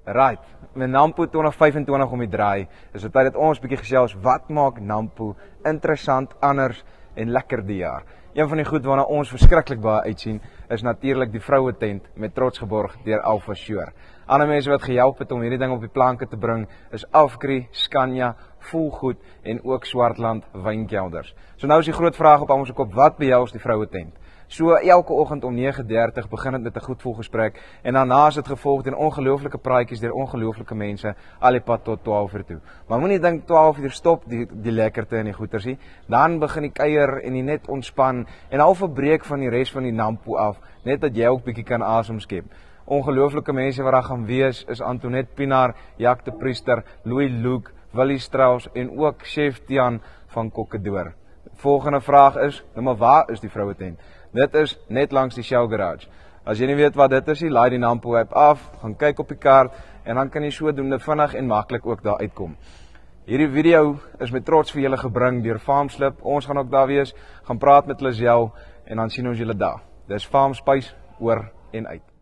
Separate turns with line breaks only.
Right, met Nampo 2025 om die draai, is dit tyd dat ons bietjie gesels wat maak Nampo interessant, anders en lekker die jaar. Een van die goed waarna ons verskriklik baie uitsien, is natuurlik die vroue tent met trots geborg deur Alpha Sure. Ander mense wat gehelp het om hierdie ding op die planke te bring, is Afkri, Scania, Voelgoed en ook Swartland wynkelders. So nou is die groot vraag op almal se kop, wat behels die vroue tent? So elke oggend om 9:30 begin dit met 'n goed gesprek en daarna is dit gevolg deur ongelooflike praatjies deur ongelooflike mense al die pad tot 12:00 toe. Maar moenie dink 12:00 stop die lekkerte en die goetersie. Dan begin die kuier en die net ontspan en al verbreek van die res van die Nampo af, net dat jy ook bietjie kan asem skep. Ongelooflike mense wat daar gaan wees is Antoinette Pinaar, Jacques de Priester, Louis Luke, Willie Strauss en ook Chef Tian van Kokkedoor. Volgende vraag is, nou maar waar is die vroue tent? Dit is net langs die Shell Garage. As jy nie weet wat dit is, laai die Nampo app af, gaan kyk op die kaart en dan kan jy sodoende vinnig en maklik ook daar uitkom. Hierdie video is met trots vir julle gebring deur Farmslip. Ons gaan ook daar wees, gaan praat met Lizelle en dan sien ons julle daar. Dis Farm Spice oor en uit.